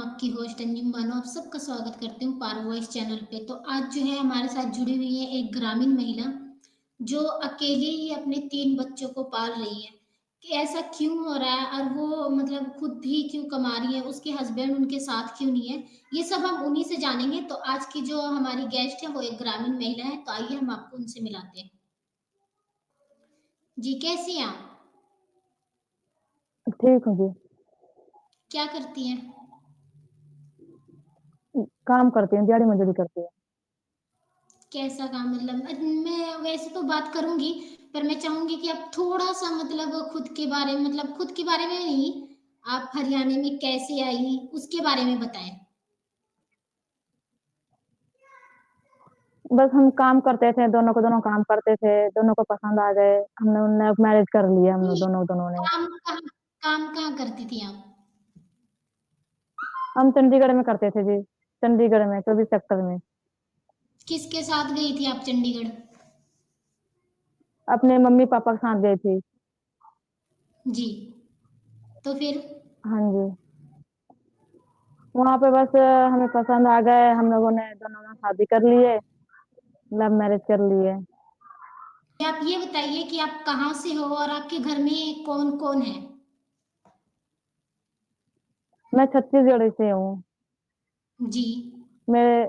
आपकी होस्ट अंजुम बानो आप सबका स्वागत करती हूँ पार वॉइस चैनल पे। तो आज जो है हमारे साथ जुड़ी हुई है एक ग्रामीण महिला जो अकेले ही अपने 3 बच्चों को पाल रही है। कि ऐसा क्यों हो रहा है और वो मतलब खुद भी क्यों कमा रही है, उसके हस्बैंड उनके साथ क्यों नहीं है, ये सब हम उन्हीं से जानेंगे। तो आज की जो हमारी गेस्ट है वो एक ग्रामीण महिला है, तो आइए हम आपको उनसे मिलाते हैं। जी, कैसी हैं आप? ठीक हूँ जी। क्या करती हैं? काम करती हूँ, दिहाड़ी मजदूरी करती हूँ। कैसा काम मतलब मैं वैसे तो बात करूँगी, पर मैं चाहूँगी कि आप थोड़ा-सा मतलब खुद के बारे में मतलब खुद के बारे में नहीं, आप हरियाणा में कैसे आई, उसके बारे में बताएँ? बस हम काम करते थे, दोनों को दोनों काम करते थे, दोनों को पसंद आ गए, हमने उन्हें मैरिज कर लिया हम लोग नहीं, दोनों ने। काम कहाँ करती थी आप? हम चंडीगढ़ में करते थे जी, चंडीगढ़ में 24 सेक्टर में। किसके साथ गई थी आप चंडीगढ़? अपने मम्मी-पापा के साथ गई थी। जी, तो फिर? हाँ जी। वहाँ पे बस हमें पसंद आ गए, हम लोगों ने दोनों ने शादी कर लिए, लव मैरिज कर लिए। आप ये बताइए कि आप कहाँ से हो और आपके घर में कौन-कौन है? मैं छत्तीसगढ़ से हूँ। जी, मेरे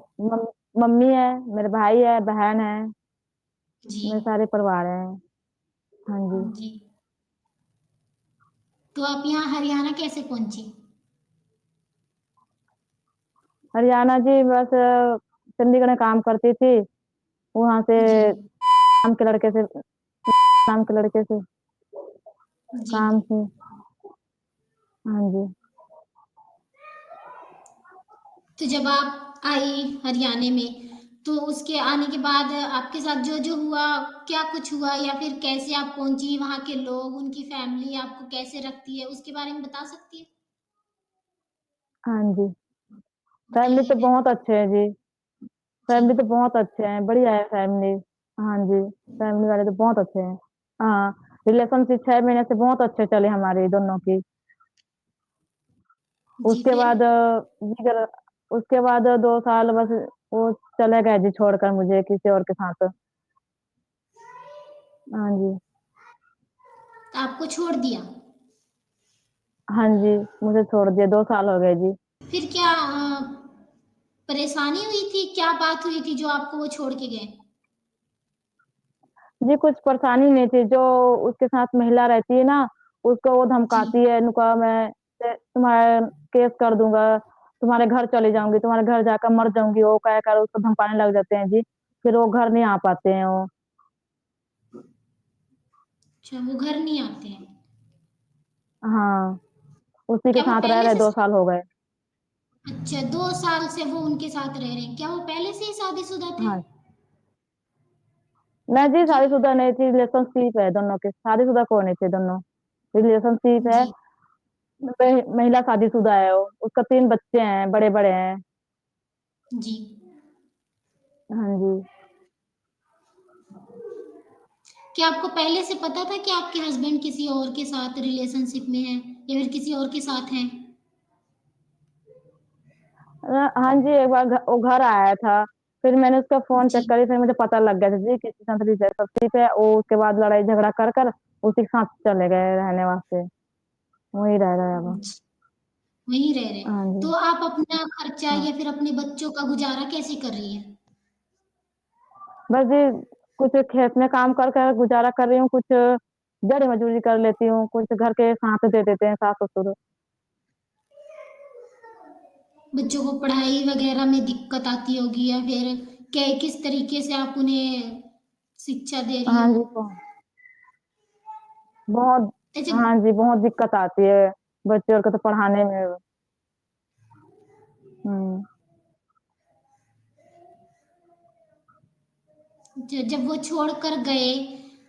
मम्मी है, मेरे भाई है, बहन है, जी, मेरे सारे परिवार हैं। हाँ जी। जी। तो आप यहाँ हरियाणा कैसे पहुँची? हरियाणा जी बस चंडीगढ़ में काम करती थी, वहाँ से जी, नाम के लड़के से नाम के लड़के से जी। काम से। हाँ जी। तो जब आप आई हरियाणा में, तो उसके आने के बाद आपके साथ जो-जो हुआ, क्या कुछ हुआ या फिर कैसे आप पहुँची? वहाँ के लोग, उनकी फैमिली आपको कैसे रखती है, उसके बारे में बता सकती हैं? हाँ जी। फैमिली बताइए तो फिर। बहुत अच्छे है जी। जी, फैमिली तो बहुत अच्छे हैं, बढ़िया है फैमिली। हाँ जी, फैमिली वाले तो बहुत अच्छे हैं। हाँ, रिलेशनशिप 6 महीने से बहुत अच्छे चले हमारी दोनों की। जी उसके फिर? बाद जिगर उसके बाद 2 साल बस वो चले गए जी छोड़कर मुझे किसी और के साथ। हाँ जी। आपको छोड़ दिया? हाँ जी, मुझे छोड़ दिया 2 साल हो गए जी। फिर क्या परेशानी हुई थी? क्या बात हुई थी जो आपको वो छोड़ के गए? जी, कुछ परेशानी नहीं थी, जो उसके साथ महिला रहती है ना, उसको वो जी। धमकाती है, उनको मैं तुम्हारा केस कर दूँगा, तुम्हारे घर चली जाऊँगी, तुम्हारे घर जाकर मर जाऊँगी, वो कहकर उसको धमकाने लग जाते हैं जी, फिर वो घर नहीं आ पाते हैं वो। अच्छा, वो घर नहीं आते हैं। हाँ, उसी के क्या वो साथ रह पहले रहे से 2 साल हो गए। अच्छा, 2 साल से वो उनके साथ रह रहे हैं। क्या वो पहले से ही शादीशुदा थे? हाँ, नहीं जी जी, शादीशुदा नहीं थी, रिलेशनशिप है दोनों के, शादीशुदा कोई नहीं थे दोनों, रिलेशनशिप है, जी, महिला शादीशुदा है वो, उसका 3 बच्चे हैं, बड़े-बड़े हैं। जी। हाँ जी। क्या आपको पहले से पता था कि आपके हस्बैंड किसी और के साथ रिलेशनशिप में हैं या फिर किसी और के साथ हैं? हाँ जी, एक बार वो घर आया था, फिर मैंने उसका फ़ोन जी, चेक करी, फिर मुझे पता लग गया था जी किसी के साथ रिलेशनशिप है, वो उसके बाद लड़ाई झगड़ा कर उसी के साथ चले गए रहने वास्ते, वहीं रह रहे अब। जी, वहीं रह रहे हैं। हाँ जी। तो आप अपना खर्चा हाँ, या फिर अपने बच्चों का गुज़ारा कैसे कर रही हैं? बस जी कुछ खेत में काम कर गुज़ारा कर रही हूँ, कुछ दिहाड़ी मज़दूरी कर लेती हूँ, कुछ घर के साथ दे देते हैं सास-ससुर। बच्चों को पढ़ाई वग़ैरह में दिक्कत आती होगी या फिर क्या किस तरीके से आप उन्हें शिक्षा दे रही हाँ हो? जी, बहुत अच्छा, हाँ जी, बहुत दिक्कत आती है, बच्चे को तो पढ़ाने में। हुँ। जब वो छोड़ कर गए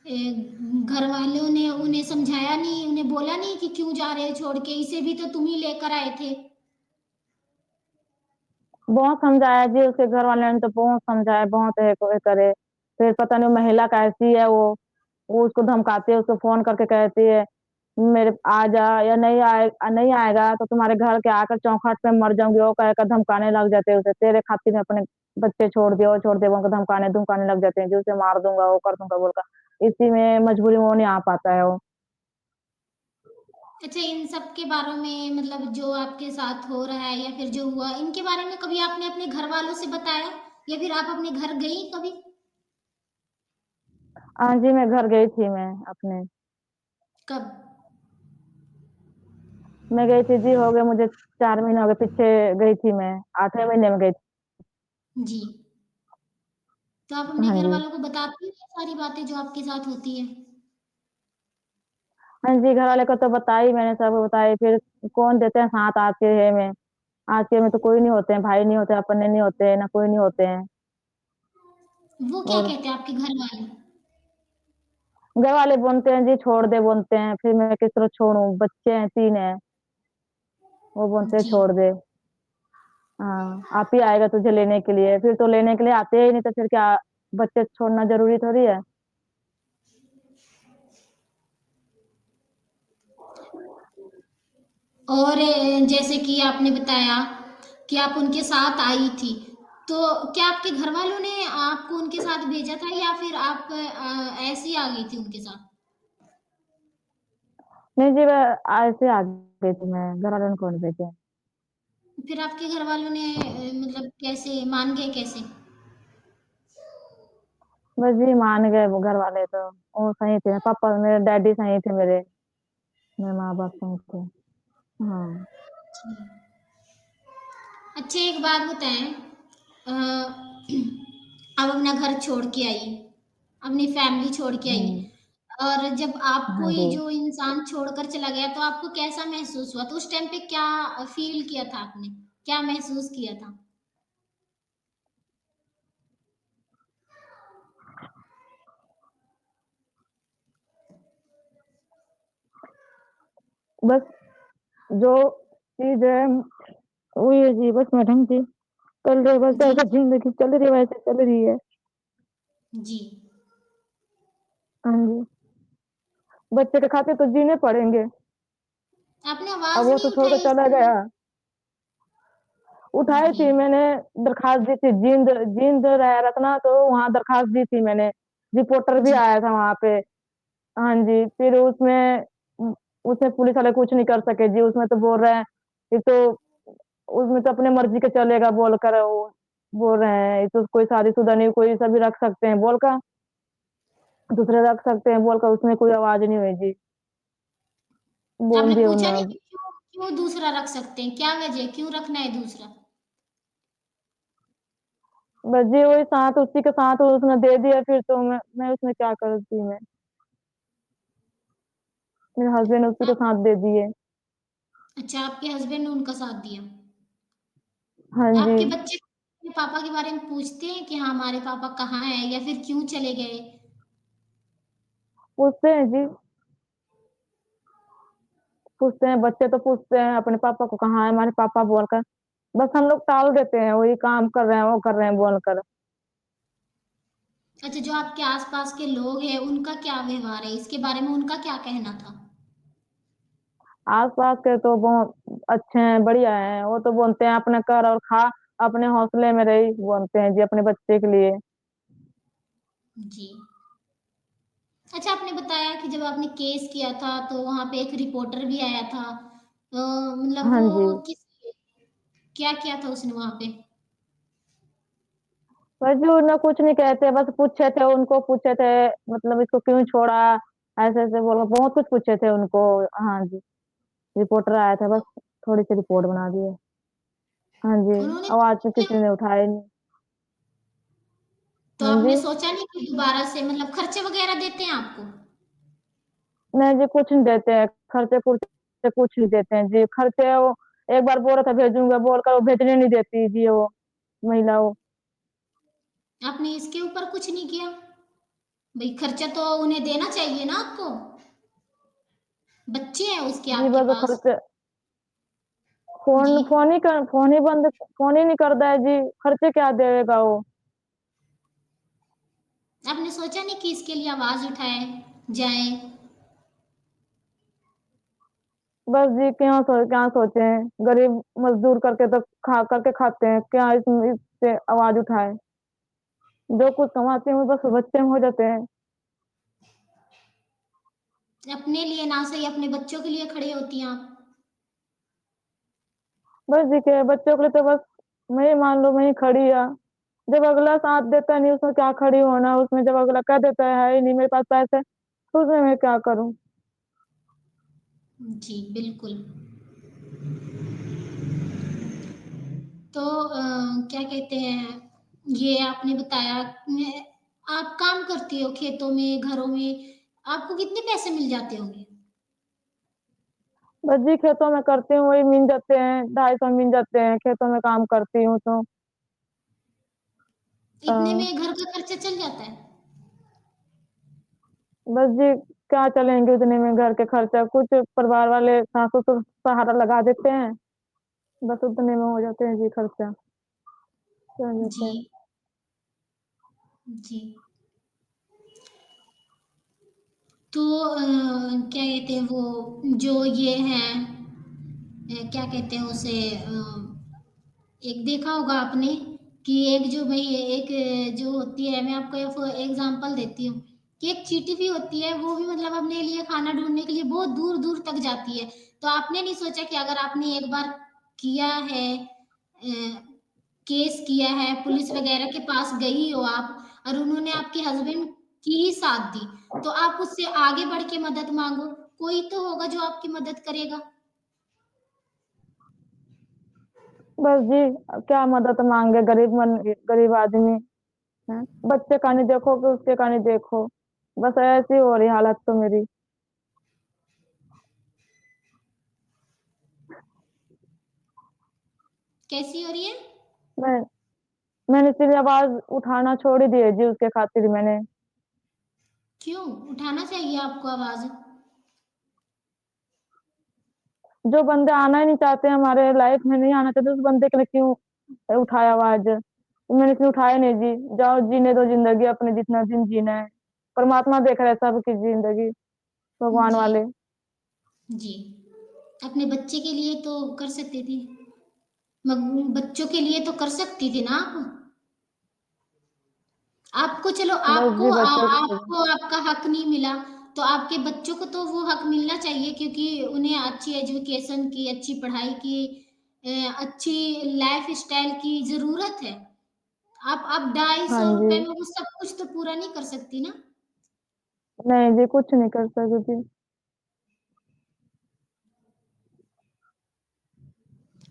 घर वालों ने उन्हें समझाया नहीं, उन्हें बोला नहीं कि क्यों जा रहे हो छोड़ के? इसे भी तो तुम ही लेकर आए थे। बहुत समझाया जी, उसके घर वाले ने तो बहुत समझाया, बहुत ये करे, फिर पता नहीं महिला कैसी है वो उसको धमकाती है, उसको फ़ोन करके कहती है, मेरे आ जा या नहीं आएगा तो तुम्हारे घर के आकर चौखट पे मर जाऊंगी, वो कह कर धमकाने लग जाते हैं उसे, तेरे खातिर अपने बच्चे छोड़ दिए, वो छोड़ दिए, वो धमकाने धमकाने लग जाते हैं जी, उसे मार दूंगा, वो कर दूंगा बोलकर। इसी में मजबूरी में वो नहीं आ पाता है वो। अच्छा, इन सब के बारे में मतलब जो आपके साथ हो रहा है या फिर जो हुआ, इनके बारे में कभी आपने अपने घर वालों से बताया या फिर आप अपने घर गई कभी? हाँ जी, मैं घर गई थी मैं अपने। कब? मैं गई थी जी, हो गए मुझे 4 महीने हो गए, पीछे गई थी मैं, 8वें महीने में गई थी। जी। तो आप अपने हाँ घर जी। वालों को बताती हैं ये सारी बातें जो आपके साथ होती हैं? हाँ जी, घर वाले को तो बताई मैंने, सब बताई, फिर कौन देते हैं साथ आज के है में। आज के में तो कोई नहीं होते हैं, भाई नहीं होते, अपने नहीं होते हैं, ना कोई नहीं होते हैं। वो क्या और कहते हैं आपके घर वाले? घर वाले बोलते हैं जी छोड़ दे, बोलते हैं, फिर मैं किस तरह छोड़ूं, बच्चे हैं, 3 हैं, वो बोलते हैं जी। छोड़ दे। हाँ, आप ही आएगा तुझे लेने के लिए, फिर तो लेने के लिए आते ही नहीं, तो फिर क्या, बच्चे छोड़ना जरूरी थोड़ी है। और जैसे कि आपने बताया कि आप उनके साथ आई थी, तो क्या आपके घर वालों ने आपको उनके साथ भेजा था या फिर आप ऐसे ही आ गई थी उनके साथ? नहीं जी, मैं ऐसे आ गई थी, मैं घर वालों ने कौन भेजे। फिर आपके घर वालों ने मतलब कैसे मान गए कैसे? बस जी मान गए वो घर वाले तो, वो सही थे, पापा मेरे डैडी सही थे, मेरे माँ बाप सही थे। हाँ। अच्छा, एक बात बताएं, आप अपना घर छोड़ के आई, अपनी फैमिली छोड़ के आई, हम्म। और जब आपको हाँ ही जी। जो इंसान छोड़कर चला गया तो आपको कैसा महसूस हुआ? तो उस टाइम पे क्या फील किया था आपने? क्या महसूस किया था? बस जो चीज है वही है जी, बस मैडम जी, चल रही, बस जी, ऐसे जिंदगी चल रही है, वैसे चल रही है। जी। हाँ जी। बच्चे के खाते तो जीने पड़ेंगे। आपने अब आवाज वो नहीं तो छोड़ कर उठाई चला इसके गया। लिए? उठाई जी। थी मैंने, दरखास्त दी थी, जींद जींद रहा था ना, तो वहाँ दरखास्त दी थी मैंने, रिपोर्टर भी जी। आया था वहाँ पे। हाँ जी, फिर उसमें उसमें पुलिस वाले कुछ नहीं कर सके जी, उसमें तो बोल रहे हैं, ये तो उसमें तो अपने मर्जी के चलेगा बोलकर वो बोल रहे हैं, ये तो कोई शादीशुदा नहीं, कोई सभी रख सकते हैं बोलकर, दूसरे रख सकते हैं बोलकर, उसमें कोई आवाज नहीं हुई जी, बोल आपने दिए पूछा नहीं उन्होंने। कि क्यों क्यों दूसरा रख सकते हैं? क्या वजह है? क्यों रखना है दूसरा? बस जी वही साथ, उसी के साथ उसने दे दिया, फिर तो मैं उसमें क्या करती मैं, मेरे हस्बैंड उसी के आप साथ दे दिए। अच्छा, आपके हस्बैंड ने उनका साथ दिया। हाँ जी। आपके बच्चे अपने पापा के बारे में पूछते हैं कि हाँ हमारे पापा कहाँ हैं या फिर क्यों चले गए? पूछते हैं जी, पूछते हैं, बच्चे तो पूछते हैं अपने पापा को, कहाँ है हमारे पापा बोलकर, बस हम लोग टाल देते हैं, वही काम कर रहे हैं, वो कर रहे हैं बोलकर। अच्छा, जो आपके आसपास के लोग हैं उनका क्या व्यवहार है, इसके बारे में उनका क्या कहना था? आस पास के तो बहुत अच्छे हैं, बढ़िया हैं, वो तो बोलते हैं अपने कर और खा, अपने हौसले में रही, बोलते हैं जी अपने बच्चे के लिए। जी। अच्छा, आपने बताया कि जब आपने केस किया था तो वहाँ पे एक रिपोर्टर भी आया था, मतलब हाँ वो जी। किस क्या किया था उसने वहाँ पे? बस जी उन्हें कुछ नहीं कहते, बस पूछे थे, उनको पूछे थे, मतलब इसको क्यों छोड़ा, ऐसे ऐसे बोलो, बहुत कुछ पूछे थे उनको। हाँ जी, रिपोर्टर आया था, बस थोड़ी सी रिपोर्ट बना दी है। हाँ जी। उन्होंने आवाज कुछ तो नहीं किसी ने उठाया नहीं। तो हाँ आपने जी। सोचा नहीं कि दोबारा से मतलब खर्चे वगैरह देते हैं आपको? नहीं जी, कुछ नहीं देते हैं, खर्चे पुर्चे कुछ नहीं देते हैं जी, खर्चे वो एक बार बोला था भेजूंगा बोलकर, वो भेजने नहीं देती जी वो महिला वो। आपने इसके ऊपर कुछ नहीं किया? भाई खर्चा तो उन्हें देना चाहिए ना आपको, बच्चे हैं उसके जी आपके बस वो पास। खर्चे, जी। फोन ही बंद, फोन ही नहीं करता है जी, खर्चे क्या देगा वो। आपने सोचा नहीं कि इसके लिए आवाज उठाए जाए? बस जी क्या सोचें, गरीब मज़दूर करके तो खा करके खाते हैं, क्या इससे आवाज़ उठाएँ? जो कुछ कमाते हैं वो बस बच्चे में हो जाते हैं। अपने लिए ना सही अपने बच्चों के लिए खड़े होती हैं आप। बस देखिए बच्चों के लिए तो बस मैं ही मान लो मैं ही खड़ी है। जब अगला साथ देता नहीं उसमें क्या खड़ी होना, उसमें जब अगला कह देता है ही नहीं मेरे पास पैसे, तो उसमें मैं क्या करूँ? जी, बिल्कुल। तो क्या कहते हैं, ये आपने बताया मैं आप काम करती हो खेतों में, घरों में, आपको कितने पैसे मिल जाते होंगे? बस जी खेतों में करती हूँ वही मिल जाते हैं, 250 मिल जाते हैं, खेतों में काम करती हूँ तो। अ, इतने में घर का खर्चा चल जाता है? बस जी क्या चलेंगे उतने में घर के खर्चा, कुछ परिवार वाले सास-ससुर सहारा लगा देते हैं, बस उतने में हो जाते हैं जी खर्चा, चल जाते जी, हैं। जी। तो क्या कहते हैं वो जो ये हैं क्या कहते हैं उसे एक देखा होगा आपने कि एक जो भई एक जो होती है मैं आपको एक एग्ज़ाम्पल देती हूँ कि एक चींटी भी होती है वो भी मतलब अपने लिए खाना ढूँढने के लिए बहुत दूर-दूर तक जाती है। तो आपने नहीं सोचा कि अगर आपने एक बार किया है केस किया है, पुलिस वग़ैरह के पास गई हो आप और उन्होंने आपके हस्बैंड की ही साथ दी, तो आप उससे आगे बढ़ के मदद माँगो, कोई तो होगा जो आपकी मदद करेगा। बस जी क्या मदद माँगे गरीब आदमी, हैं? बच्चे का नहीं देखो कि उसके का नहीं देखो, बस ऐसी हो रही हालत तो मेरी। कैसी हो रही है? मैं मैंने इसलिए आवाज़ उठाना छोड़ ही दी है जी उसके खातिर मैंने। क्यों? उठाना चाहिए आपको आवाज़। जो बंदे आना ही नहीं चाहते हमारे लाइफ में नहीं आना चाहते उस बंदे के लिए क्यों उठाए आवाज़? तो मैंने इसलिए उठाया नहीं जी, जाओ जीने दो ज़िंदगी अपने जितना दिन जीना है। परमात्मा देख रहा है सबकी ज़िंदगी, भगवान जी, वाले। जी। अपने बच्चे के लिए तो कर सकती थी। बच्चों के लिए तो कर सकती थी ना आप? आपको चलो बस जी बच्चों के लिए। आपको आपका हक नहीं मिला, तो आपके बच्चों को तो वो हक मिलना चाहिए क्योंकि उन्हें अच्छी एजुकेशन की, अच्छी पढ़ाई की अच्छी लाइफ़स्टाइल की ज़रूरत है। आप हाँ ₹250 जी। में वो सब कुछ तो पूरा नहीं कर सकती ना। नहीं जी, कुछ नहीं कर सकती।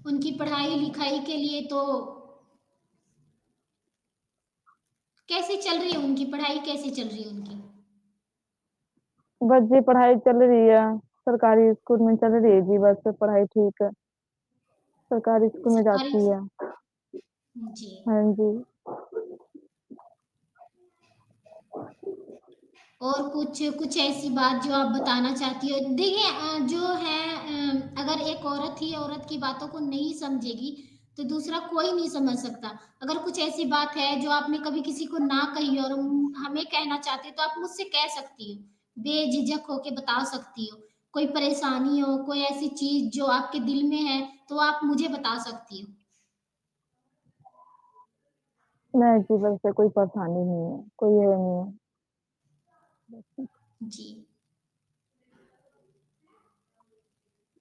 उनकी पढ़ाई-लिखाई के लिए तो कैसी चल रही है उनकी पढ़ाई कैसी चल रही है उनकी? बस जी पढ़ाई चल रही है, सरकारी स्कूल में चल रही है जी बस पढ़ाई ठीक है, सरकारी स्कूल में सरकारी जाती है। जी। हाँ जी। और कुछ कुछ ऐसी बात जो आप बताना चाहती हो? देखिए जो है अगर एक औरत ही औरत की बातों को नहीं समझेगी, तो दूसरा कोई नहीं समझ सकता। अगर कुछ ऐसी बात है जो आपने कभी किसी को ना कही और हमें कहना चाहती हो, तो आप मुझसे कह सकती हो। बेझिझक होके बता सकती हो। कोई परेशानी हो, कोई ऐसी चीज़ जो आपके दिल में है, तो आप मुझे बता सकती हो। नहीं जी, वैसे कोई परेशानी नहीं है, कोई ये नहीं है। जी।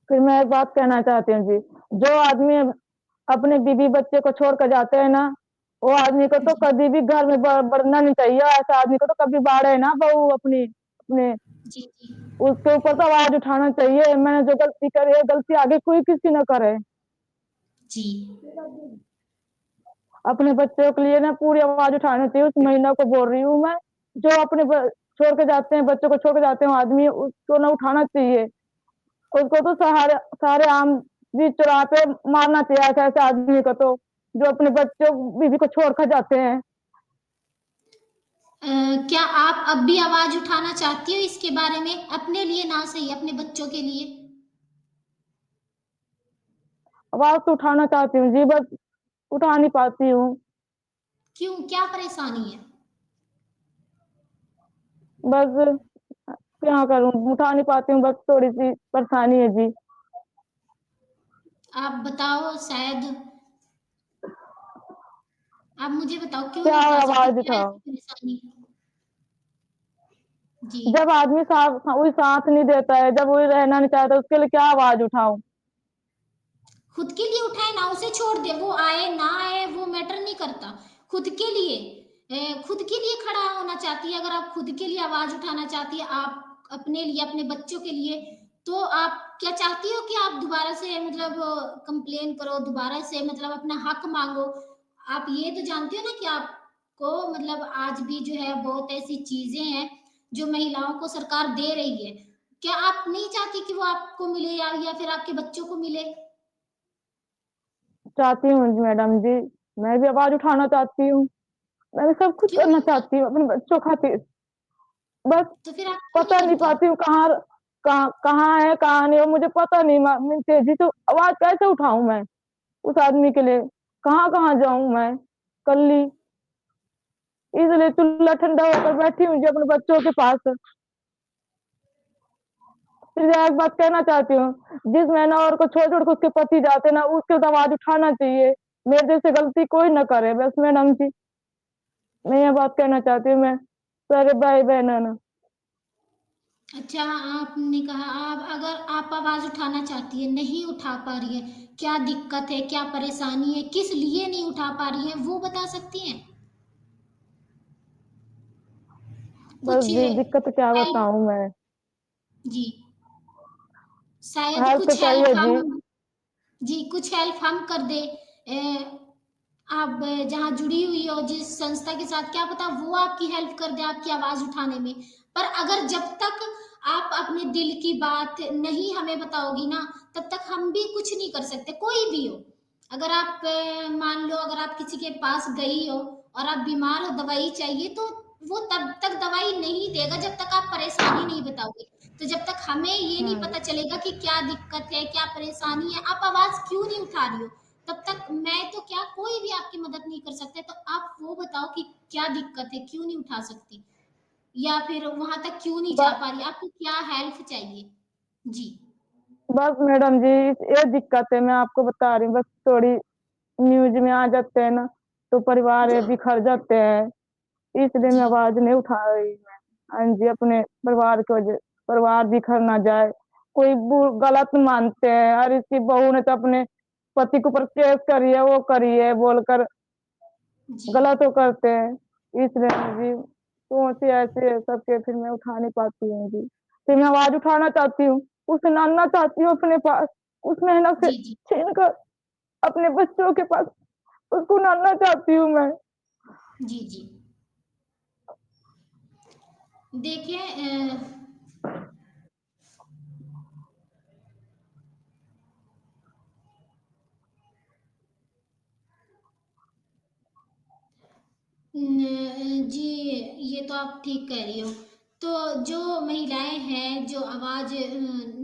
फिर मैं एक बात कहना चाहती हूँ जी, जो आदमी अपने बीवी बच्चे को छोड़ कर जाते हैं ना, वो आदमी को तो जी, कभी भी घर में बढ़ना नहीं चाहिए, ऐसा आदमी को तो कभी बाढ़े ना बहू अपनी अपने जी, जी। उसके ऊपर तो आवाज़ उठाना चाहिए, मैंने जो गलती करी है, गलती आगे कोई किसी ना करे। जी। अपने बच्चों के लिए ना पूरी आवाज़ उठानी चाहिए, उस महिला को बोल रही हूँ मैं, जो अपने छोड़ के जाते हैं, बच्चों को छोड़ के जाते हैं आदमी, उसको ना उठाना चाहिए। उसको तो सारे आम बीच चौराहे पे मारना चाहिए ऐसे-ऐसे आदमी को तो, जो अपने बच्चों बीवी को छोड़ कर जाते हैं। क्या आप अब भी आवाज़ उठाना चाहती हो इसके बारे में? अपने लिए ना सही, अपने बच्चों के लिए? आवाज़ तो उठाना चाहती हूँ जी, बस उठा नहीं पाती हूँ। क्यों, क्या परेशानी है? बस क्या करूँ, उठा नहीं पाती हूँ, बस थोड़ी-सी परेशानी है जी। आप बताओ शायद आप मुझे बताओ क्यों क्या नहीं उठा सकते? आवाज़ क्या उठाऊँ? ऐसी परेशानी? जी। जब आदमी कोई साथ नहीं देता है, जब वही रहना नहीं चाहता, उसके लिए क्या आवाज़ उठाऊँ? खुद के लिए उठाए ना उसे छोड़ दे, वो आए ना आए वो मैटर नहीं करता। खुद के लिए खुद के लिए खड़ा होना चाहती है, अगर आप खुद के लिए आवाज उठाना चाहती है, आप अपने लिए अपने बच्चों के लिए, तो आप क्या चाहती हो कि आप दोबारा से मतलब कंप्लेन करो, दोबारा से मतलब अपना हक मांगो। आप ये तो जानती हो ना कि आपको मतलब आज भी जो है बहुत ऐसी चीजें हैं जो महिलाओं को सरकार दे रही है। क्या आप नहीं चाहती कि वो आपको मिले या फिर आपके बच्चों को मिले? चाहती हूँ जी मैडम जी, मैं भी आवाज़ उठाना चाहती हूँ, मैं भी सब कुछ क्यों करना नहीं उठा चाहती हूँ अपने बच्चों खातिर, बस तो फिर आप क्यों नहीं पता नहीं करती? पाती हूँ कहाँ कहाँ है, कहाँ नहीं है, मुझे पता नहीं मैं तेज़ी से आवाज़ कैसे उठाऊँ मैं उस आदमी के लिए? कहाँ-कहाँ जाऊँ मैं कल्ली? इसलिए चूल्हा ठंडा होकर बैठी हूँ जी अपने बच्चों के पास। फिर एक बात कहना चाहती हूँ, जिस महिला औरत को छोड़-छोड़ के उसके पति जाते हैं ना, उसके तो आवाज़ उठाना चाहिए। मेरे जैसे गलती कोई ना करे बस मैडम जी, मैं ये बात कहना चाहती हूँ मैं सारे भाई-बहनों ना। अच्छा, आपने कहा आप अगर आप आवाज़ उठाना चाहती है, नहीं उठा पा रही है, क्या दिक्कत है, क्या परेशानी है, किस लिए नहीं उठा पा रही हैं, वो बता सकती हैं? बस कुछ जी दिक्कत क्या हेल्प बताऊँ मैं? जी, शायद हेल्प कुछ चाहिए हेल्प जी। हम जी, कुछ हेल्प हम कर दें। आप जहाँ जुड़ी हुई हो जिस संस्था के साथ क्या पता वो आपकी हेल्प कर दे आपकी आवाज़ उठाने में। पर अगर जब तक आप अपने दिल की बात नहीं हमें बताओगी ना, तब तक हम भी कुछ नहीं कर सकते, कोई भी हो। अगर आप मान लो अगर आप किसी के पास गई हो और आप बीमार हो, दवाई चाहिए, तो वो तब तक दवाई नहीं देगा जब तक आप परेशानी नहीं बताओगे। तो जब तक हमें ये नहीं हाँ, पता चलेगा कि क्या दिक्कत है, क्या परेशानी है, आप आवाज़ क्यों नहीं उठा रही हो, तब तक मैं तो क्या कोई भी आपकी मदद नहीं कर सकता। तो आप वो बताओ कि क्या दिक्कत है, क्यों नहीं उठा सकती? या फिर वहाँ तक क्यों नहीं जा ब पा रही? आपको क्या हेल्प चाहिए? जी, बस मैडम जी ये दिक्कत है मैं आपको बता रही हूँ बस थोड़ी न्यूज़ में आ जाते हैं ना, तो परिवार जो बिखर जाते हैं। इसलिए मैं जी, आवाज़ नहीं उठा रही मैं। हाँ जी, अपने परिवार की वजह परिवार बिखर ना जाए। कोई गलत मानते हैं, अरे इसकी बहू ने तो अपने पति के ऊपर केस करी है, वो करी है बोलकर जी, गलत वो करते हैं। इसलिए जी सोच ऐसे है सबके फिर मैं उठा नहीं पाती हूँ जी। फिर मैं आवाज़ उठाना चाहती हूँ, उसे लाना चाहती हूँ अपने पास, उस महिला से जी, जी, छीन कर अपने बच्चों के पास उसको लाना चाहती हूँ मैं। जी, जी। देखिए जी, ये तो आप ठीक कह रही हो। तो जो महिलाएँ हैं, जो आवाज़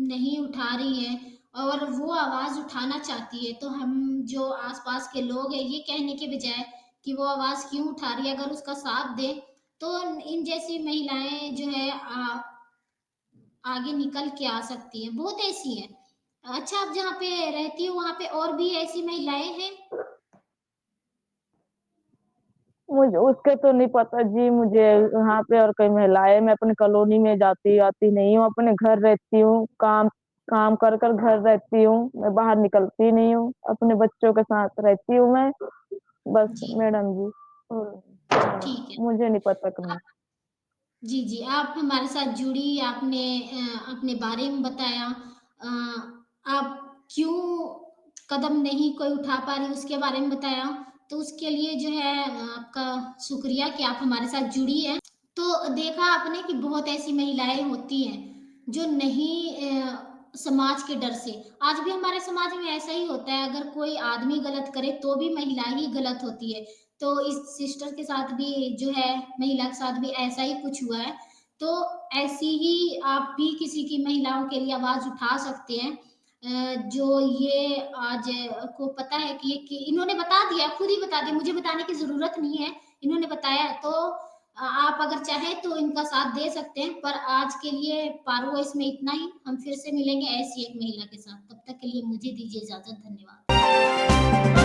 नहीं उठा रही हैं और वो आवाज़ उठाना चाहती है, तो हम जो आस-पास के लोग हैं, ये कहने के बजाय कि वो आवाज़ क्यों उठा रही है, अगर उसका साथ दें, तो इन जैसी महिलाएँ जो है आगे निकल के आ सकती हैं, बहुत ऐसी हैं। अच्छा, आप जहाँ पे रहती हो, वहाँ पे और भी ऐसी महिलाएँ हैं? मुझे उसके तो नहीं पता जी मुझे यहाँ पे और कई महिलाएँ मैं अपनी कॉलोनी में जाती-आती नहीं हूँ, अपने घर रहती हूँ, काम काम कर घर रहती हूँ, मैं बाहर निकलती नहीं हूँ, अपने बच्चों के साथ रहती हूँ मैं, बस जी, मैडम जी। ठीक है। मुझे नहीं पता कहीं जी, जी, आप हमारे साथ जुड़ी, आपने अपने बारे में बताया। आप क्यों कदम नहीं कोई उठा पा रही, उसके बारे में बताया। तो उसके लिए जो है आपका शुक्रिया कि आप हमारे साथ जुड़ी हैं। तो देखा आपने कि बहुत ऐसी महिलाएँ होती हैं, जो नहीं समाज के डर से आज भी हमारे समाज में ऐसा ही होता है, अगर कोई आदमी गलत करे, तो भी महिला ही गलत होती है। तो इस सिस्टर के साथ भी जो है, महिला के साथ भी ऐसा ही कुछ हुआ है। तो ऐसी ही आप भी किसी की महिलाओं के लिए आवाज़ उठा सकते हैं। जो ये आज को पता है कि ये कि इन्होंने बता दिया, खुद ही बता दिया, मुझे बताने की ज़रूरत नहीं है, इन्होंने बताया तो आप अगर चाहें तो इनका साथ दे सकते हैं, पर आज के लिए पारो वॉइस में इतना ही। हम फिर से मिलेंगे ऐसी एक महिला के साथ। तब तक के लिए मुझे दीजिए इजाज़त। धन्यवाद।